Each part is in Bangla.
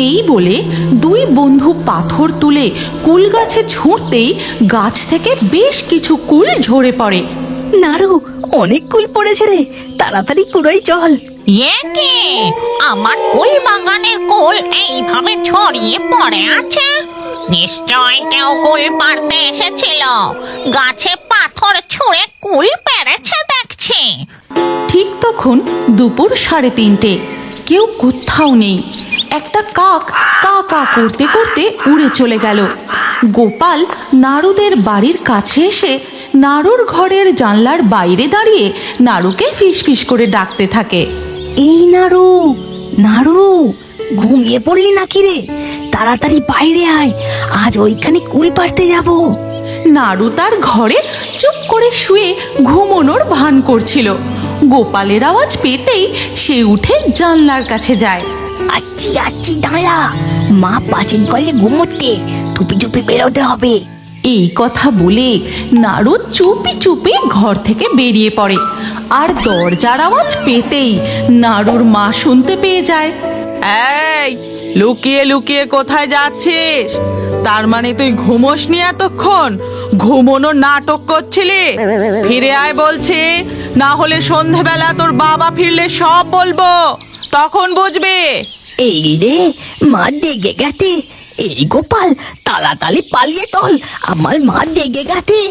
এই বলে দুই বন্ধু পাথর তুলে কুল গাছে ছুঁড়তেই গাছ থেকে বেশ কিছু কুল ঝরে পড়ে। নাড়ু, অনেক কুল পড়েছে রে, তাড়াতাড়ি কুড়োই চল। একে আমার কুল বাগানের কুল এইভাবে ছড়িয়ে পড়ে আছে, নিশ্চয় কেউ কুল পাড়তে এসেছিল, গাছে পাথর ছুঁড়ে কুল পেরেছে দেখছি। ঠিক তখন দুপুর 3:30, কেউ কোথাও নেই। একটা কাক কা কা করতে করতে উড়ে চলে গেল। গোপাল নাড়ুদের বাড়ির কাছে এসে নাড়ুর ঘরের জানলার বাইরে দাঁড়িয়ে নাড়ুকে ফিসফিস করে ডাকতে থাকে। এই নাড়ু, নাড়ু, ঘুমিয়ে পড়লি নাকি রে? তাড়াতাড়ি বাইরে আয়, আজ ওইখানে কুল পাড়তে যাব। নাড়ু তার ঘরে চুপ করে শুয়ে ঘুমোনোর ভান করছিল। গোপালের আওয়াজ পেতেই সে উঠে জানলার কাছে যায়। আচ্ছি আচ্ছি, দাঁড়া, মা পাঁচিল কলে ঘুমোতে, টুপি টুপি বেরোতে হবে। এই কথা বলে নাড়ু চুপি চুপি ঘর থেকে বেরিয়ে পড়ে। আর দরজার আওয়াজ পেতেই নাড়ুর মা শুনতে পেয়ে যায়। এই, লুকিয়ে লুকিয়ে কোথায় যাচ্ছিস? তার মানে তুই ঘুমোসনি এতক্ষণ, ঘুমোনোর নাটক করছিলি? ফিরে আয় বলছি, না হলে সন্ধেবেলা তোর বাবা ফিরলে সব বলবো, তখন বুঝবি। এই রে, মা ডেকে গেছে। এই গোপাল, তাড়াতাড়ি পালিয়ে চল, আমার মা ডেকে গেছে।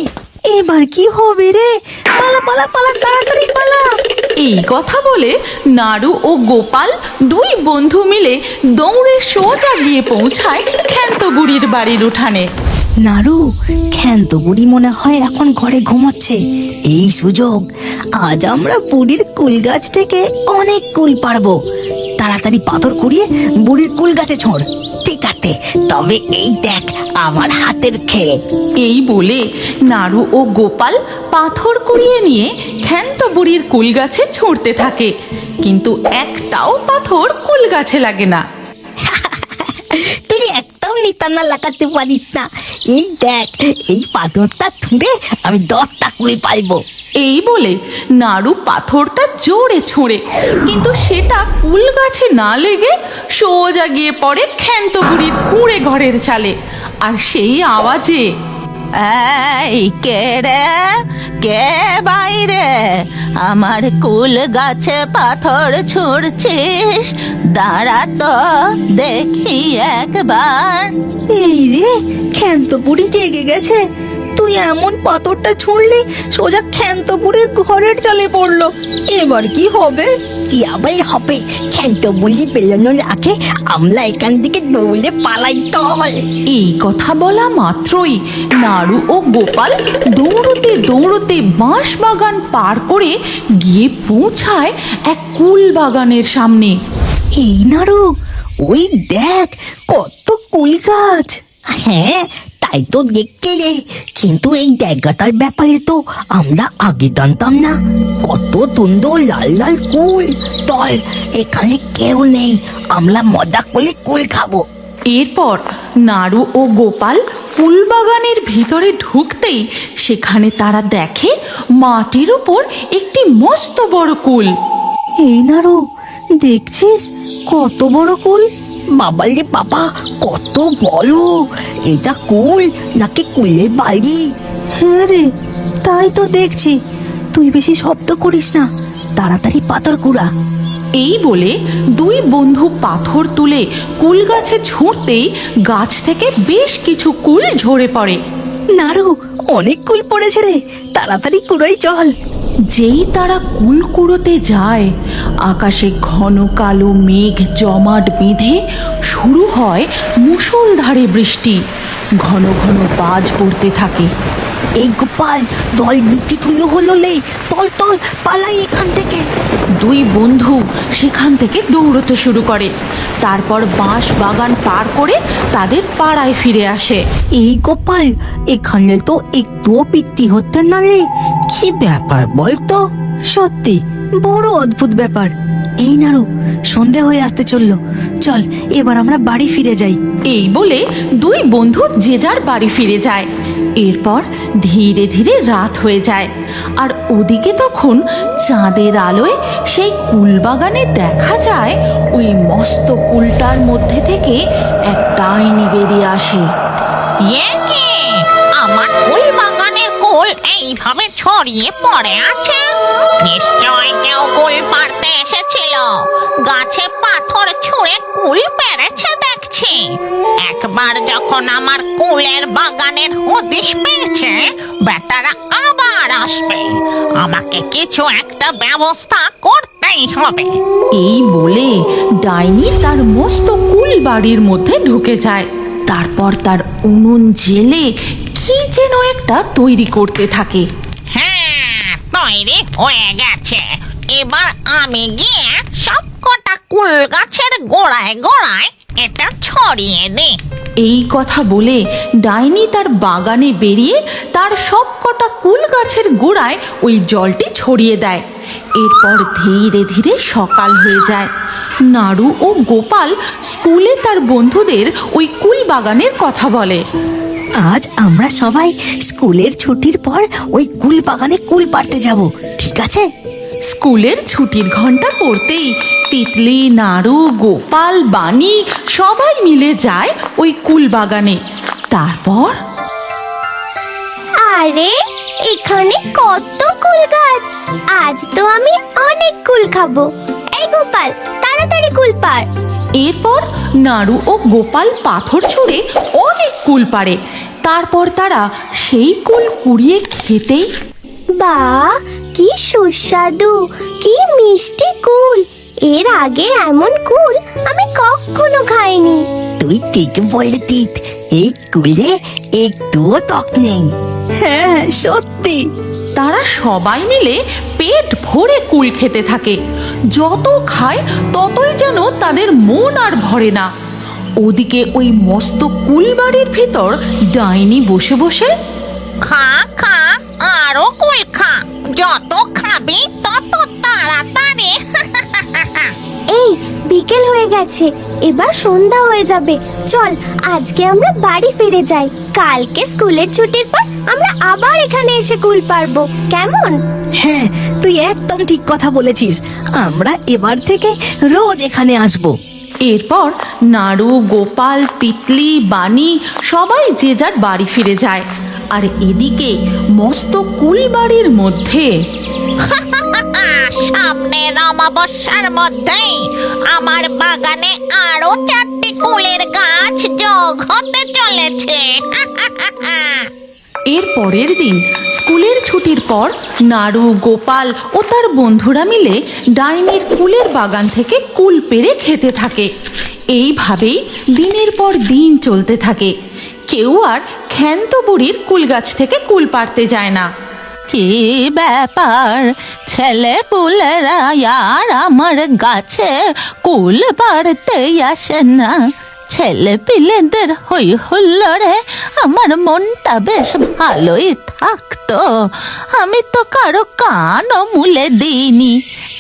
এবার কি হবে রে? পালা পালা পালা, তাড়াতাড়ি পালা। এই কথা বলে নাড়ু ও গোপাল দুই বন্ধু মিলে দৌড়ে সোজা গিয়ে পৌঁছায় ক্ষান্ত বুড়ির বাড়ির উঠানে। নাড়ু, ক্ষান্ত বুড়ি মনে হয় এখন ঘরে ঘুমোচ্ছে। এই সুযোগ, আজ আমরা বুড়ির কুল গাছ থেকে অনেক কুল পারবো। তাড়াতাড়ি পাথর কুড়িয়ে বুড়ির কুল গাছে ছোঁড়। ঠিক আছে, তবে এই দেখ আমার হাতের খেল। এই বলে নাড়ু ও গোপাল পাথর কুড়িয়ে নিয়ে ক্ষান্ত বুড়ির কুল গাছে ছুঁড়তে থাকে, কিন্তু একটাও পাথর কুল গাছে লাগে না। তুই একদম নিতানা লাগাতে পারিস না। এই দেখ, এই পাথরটা ছুঁড়ে আমি 10টা কুড়ি পাইবো। এই বলে নাড়ু পাথরটা জোরে ছোঁড়ে, কিন্তু সেটা কুল গাছে না লেগে সোজা গিয়ে পড়ে ক্ষান্ত বুড়ির কুঁড়ে ঘরের চালে। আর সেই আওয়াজে, এই কে রে, কে বাইরে? আমার কুল গাছে পাথর ছুঁড়ছিস? দাঁড়া তো দেখি একবার। এই রে, ক্ষান্ত বুড়ি জেগে গেছে। তুই এমন পাথরটা ছুঁড়লি সোজা ক্ষান্ত বুড়ির ঘরের চালে পড়লো। এবার কি হবে? কি আবার হবে? ক্ষান্ত বুড়ি বেরোনোর আগে আমরা এখান থেকে দৌড়ে পালাই চল। এই কথা বলা মাত্রই নাড়ু ও গোপাল দৌড়তে দৌড়তে বাঁশ বাগান পার করে গিয়ে পৌঁছায় এক কুল বাগানের সামনে। এই নাড়ু, ওই দেখ কত কুল গাছ। হ্যাঁ, তাই তো দেখতে রে, কিন্তু এই জায়গাটার ব্যাপারে তো আমরা আগে জানতাম না। কত সুন্দর লাল লাল কুল। চল, এখানে কেউ নেই, আমরা মজা করে কুল খাবো। এরপর নাড়ু ও গোপাল কুল বাগানের ভিতরে ঢুকতেই সেখানে তারা দেখে মাটির উপর একটি মস্ত বড় কুল। এই নাড়ু, দেখছিস কত বড় কুল? বাবা রে বাবা, কত বড়! এটা কুল নাকি কুলের বাড়ি? হ্যাঁ রে, তাই তো দেখছি। তুই বেশি শব্দ করিস না, তাড়াতাড়ি পাথর কুড়া। এই বলে দুই বন্ধু পাথর তুলে কুল গাছে ছুঁড়তেই গাছ থেকে বেশ কিছু কুল ঝরে পড়ে। নাড়ু, অনেক কুল পড়েছে রে, তাড়াতাড়ি কুড়োই চল। যেই তারা কুল কুড়োতে যায়, আকাশে ঘন কালো মেঘ জমাট বেঁধে শুরু হয় মুষলধারে বৃষ্টি। ঘন ঘন বাজ পড়তে থাকে। এই গোপাল, দল বৃষ্টি তুলো হলো লে, তল তল পালাই এখান থেকে। দুই বন্ধু সেখান থেকে দৌড়তে শুরু করে। তারপর বাঁশ বাগান পার করে তাদের পাড়ায় ফিরে আসে। এই গোপাল, এখানে তো একটুও বৃষ্টি হচ্ছে না রে, কি ব্যাপার বলতো? সত্যি বড় অদ্ভুত ব্যাপার। এই নাড়ু, সন্ধে হয়ে আসতে চললো, চল এবার আমরা বাড়ি ফিরে যাই। এই বলে দুই বন্ধু যে যার বাড়ি ফিরে যায়। এরপর ধীরে ধীরে রাত হয়ে যায়, আর ওদিকে তখন চাঁদের আলোয় সেই কুলবাগানে দেখা যায় ওই মস্ত কুলটার মধ্যে থেকে এক ডাইনি বেরিয়ে আসে। এ কি? আমার কুল বাগানের কুল এইভাবে ছড়িয়ে পড়ে আছে। নিশ্চয় কেউ কুল পাড়তে এসেছিল, গাছে পাথর ছুঁড়ে কুল পেরেছে দেখছি। একবার যখন আমার কুলের বাগানের হদিশ পেয়েছে, বেটারা আবার আসবে। আমাকে কিছু একটা ব্যবস্থা করতেই হবে। এই বলে ডাইনি তার মস্ত কুল বাড়ির মধ্যে ঢুকে যায়। তারপর তার উনুন জেলে কি যেন একটা তৈরি করতে থাকে। হ্যাঁ, তৈরি হয়ে গেছে। এবার আমি গিয়ে সব কটা কুল গাছের গোড়ায় গোড়ায় এটা ছড়িয়ে দিই। এই কথা বলে ডাইনি তার বাগানে বেরিয়ে তার সব কটা কুল গাছের গোড়ায় ওই জলটি ছড়িয়ে দেয়। এরপর ধীরে ধীরে সকাল হয়ে যায়। নাড়ু ও গোপাল স্কুলে তার বন্ধুদের ওই কুল বাগানের কথা বলে। আজ আমরা সবাই স্কুলের ছুটির পর ওই কুল বাগানে কুল পাড়তে যাব, ঠিক আছে? স্কুলের ছুটির ঘন্টা পড়তেই তিতলি, নাড়ু, গোপাল, বানি সবাই মিলে যায় ওই কুল বাগানে। তারপর আরে এখানে কত কুল গাছ! আজ তো আমি অনেক কুল খাবো। এই গোপাল, তাড়াতাড়ি কুল পাড়। এরপর নাড়ু ও গোপাল পাথর ছুঁড়ে অনেক কুল পাড়ে। তারপর তারা সেই কুল কুড়িয়ে খেতেই বাহ, কি সুস্বাদু, কি মিষ্টি কুল! এর আগে এমন কুল আমি কখনো খাইনি। তুই ঠিক বলেছিস, এই কুলে একটুও টক নেই। হ্যাঁ সত্যি। তারা সবাই মিলে পেট ভরে কুল খেতে থাকে। যত খায় ততই যেন তাদের মন আর ভরে না। ওদিকে ওই মস্ত কুল বাড়ির ভিতর ডাইনি বসে বসে খা খা, আরো কুল খা। যত খাবি তত তাড়াতাড়ি। এই বিকেল হয়ে গেছে, এবার সন্ধ্যা হয়ে যাবে। চল আজকে আমরা বাড়ি ফিরে যাই। কালকে স্কুলের ছুটির পর আমরা আবার এখানে এসে কুল পারবো, কেমন? হ্যাঁ, তুই একদম ঠিক কথা বলেছিস। আমরা এবার থেকে রোজ এখানে আসবো। এরপর নাড়ু, গোপাল, তিতলি, বানি সবাই যে যার বাড়ি ফিরে যায়। আর এদিকে মস্ত কুল বাড়ির মধ্যে সামনের অমাবস্যার মধ্যেই আমার বাগানে আরো 4টি কুলের গাছ যোগ হতে চলেছে। এর পরের দিন স্কুলের ছুটির পর নাড়ু, গোপাল ও তার বন্ধুরা মিলে ডাইনির কুলের বাগান থেকে কুল পেড়ে খেতে থাকে। এইভাবেই দিনের পর দিন চলতে থাকে। কেউ আর ক্ষান্ত বুড়ির কুল গাছ থেকে কুল পাড়তে যায় না। কি ব্যাপার, ছেলে পুলেরা আর আমার গাছে কুল পাড়তেই আসে না? ছেলে পিলেদের হই হুল্লোড়ে আমার মনটা বেশ ভালোই থাকতো। আমি তো কারো কানও মুলে দিইনি,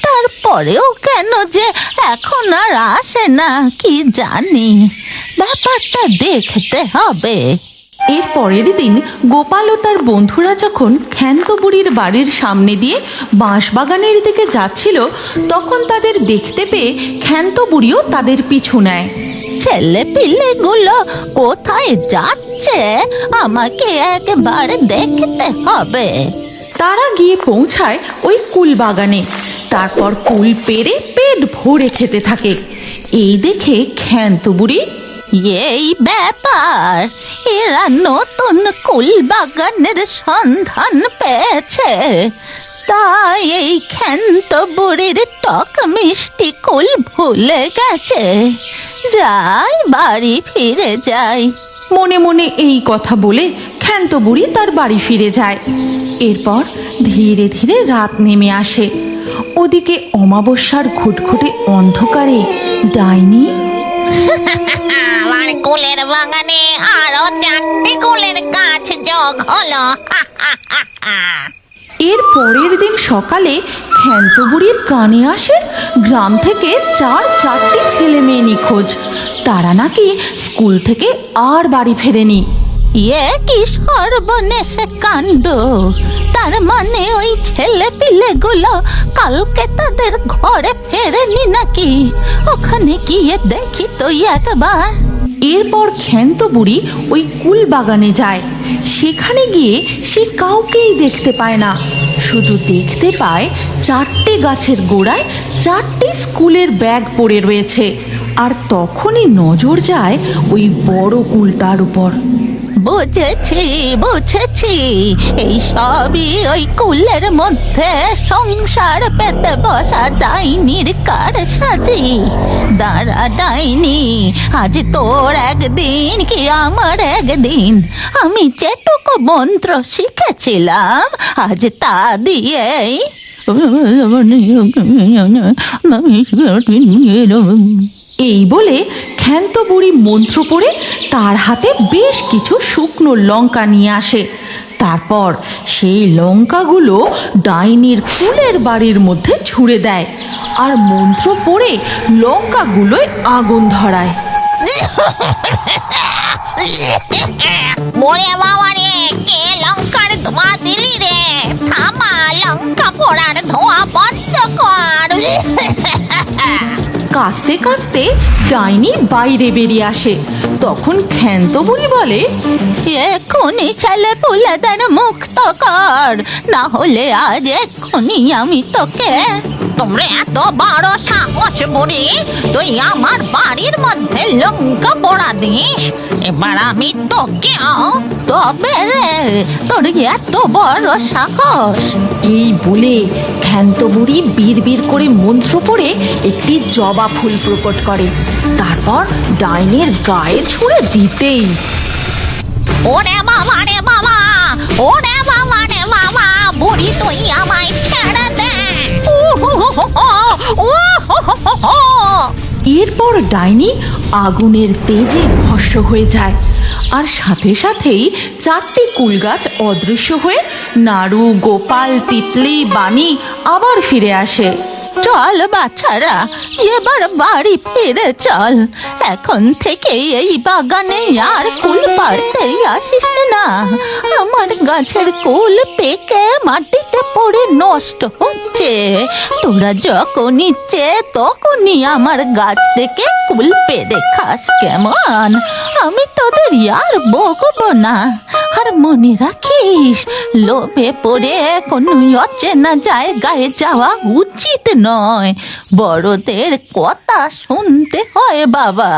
তারপরেও কেন যে এখন আর আসে না কি জানি। ব্যাপারটা দেখতে হবে। এর পরের দিন গোপাল ও তার বন্ধুরা যখন ক্ষান্ত বুড়ির বাড়ির সামনে দিয়ে বাঁশবাগানের দিকে যাচ্ছিল, তখন তাদের দেখতে পেয়ে ক্ষান্ত বুড়িও তাদের পিছু নেয়। ছেলে পিলেগুলো কোথায় যাচ্ছে আমাকে একবার দেখতে হবে। তারা গিয়ে পৌঁছায় ওই কুল বাগানে। তারপর কুল পেড়ে পেট ভরে খেতে থাকে। এই দেখে ক্ষান্ত বুড়ি, এই ব্যাপার, এরা নতুন কুল বাগানের সন্ধান পেয়েছে, তাই এই ক্ষান্ত বুড়ির টক মিষ্টি কুল ভুলে গেছে। যাই, বাড়ি ফিরে যাই। মনে মনে এই কথা বলে ক্ষান্ত বুড়ি তার বাড়ি ফিরে যায়। এরপর ধীরে ধীরে রাত নেমে আসে। ওদিকে অমাবস্যার ঘুটঘুটে অন্ধকারে ডাইনি আমার কুলের বাগানে আরো 4টি কুলের গাছ যোগ হলো। এর পরের দিন সকালে ক্ষান্ত বুড়ির কানে আসে গ্রাম থেকে চারটি ছেলে মেয়ে নিখোঁজ। তারা নাকি স্কুল থেকে আর বাড়ি ফেরেনি। এ কি সর্বনেশ কাণ্ড! তার মানে ওই ছেলে পিলেগুলো কালকে তাদের ঘরে ফেরেনি নাকি? ওখানে গিয়ে দেখি তো একবার। এরপর ক্ষান্ত বুড়ি ওই কুল বাগানে যায়। সেখানে গিয়ে সে কাউকেই দেখতে পায় না, শুধু দেখতে পায় 4টে গাছের গোড়ায় 4টে স্কুলের ব্যাগ পড়ে রয়েছে। আর তখনই নজর যায় ওই বড় কুলটার উপর। বুঝেছি, এই সবই ওই কুলের মধ্যে সংসার পেতে বসা ডাইনির কারসাজি। দাঁড়া ডাইনি, আজ তোর একদিন কি আমার একদিন। আমি যেটুকু মন্ত্র শিখেছিলাম আজ তা দিয়েই এই বলে ক্ষান্ত বুড়ি মন্ত্র পড়ে তার হাতে বেশ কিছু শুকনো লঙ্কা নিয়ে আসে। তারপর সেই লঙ্কাগুলো ডাইনির কুলের বাড়ির মধ্যে ছুঁড়ে দেয় আর মন্ত্র পড়ে লঙ্কাগুলোয় আগুন ধরায়। ওরে বাবা রে, কে লঙ্কার ধোঁয়া দিলি রে? থামা, লঙ্কা পোড়ার ধোঁয়া বন্ধ কর। কাস্তে কাস্তে ডাইনি বাইরে বেরিয়ে আসে। তখন ক্ষান্ত বুড়ি বলে, এক্ষুনি ছেলে পুলেদের মুক্ত কর, না হলে আজ এক্ষুনি আমি তোকে। তোমরা এত বড় সাহস বুড়ি, তুই আমার বাড়ির মধ্যে লঙ্কা পোড়া দিস? এবার আমি তোকে তবে রে, তোর এত বড় সাহস! এই বলে ক্ষান্ত বুড়ি বিড়বিড় করে মন্ত্র পড়ে একটি জবা ফুল প্রকট করে। তারপর ডাইনের গায়ে ছুঁড়ে দিতেই ওরে বাবা রে বাবা, ওরে বাবা রে বাবা, বুড়ি তুই আমায় ছেড়ে দে। এরপর ডাইনি আগুনের তেজে ভস্ম হয়ে যায়। আর সাথে সাথেই 4টে কুল গাছ অদৃশ্য হয়ে নাড়ু, গোপাল, তিতলি, বানি আবার ফিরে আসে। চল বাচ্চারা, এবার বাড়ি ফিরে চল। এখন থেকে এই বাগানে আর কুল পাড়তে আসিস না। আমার গাছের কুল পেকে মাটিতে পড়ে নষ্ট হচ্ছে। তোরা যখন ইচ্ছে তখনই আমার গাছ থেকে কুল পেড়ে খাস, কেমন? আমি তোদের আর বকবো না। আর মনে রাখিস, লোভে পড়ে কোনো অচেনা জায়গায় যাওয়া উচিত নয়। বড়দের কথা শুনতে হয় বাবা।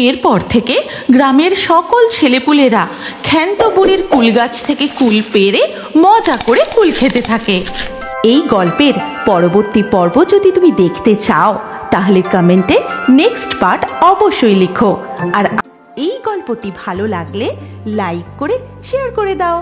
এরপর থেকে গ্রামের সকল ছেলেপুলেরা ক্ষান্ত বুড়ির কুল গাছ থেকে কুল পেড়ে মজা করে কুল খেতে থাকে। এই গল্পের পরবর্তী পর্ব যদি তুমি দেখতে চাও তাহলে কমেন্টে নেক্সট পার্ট অবশ্যই লিখো। আর এই গল্পটি ভালো লাগলে লাইক করে শেয়ার করে দাও।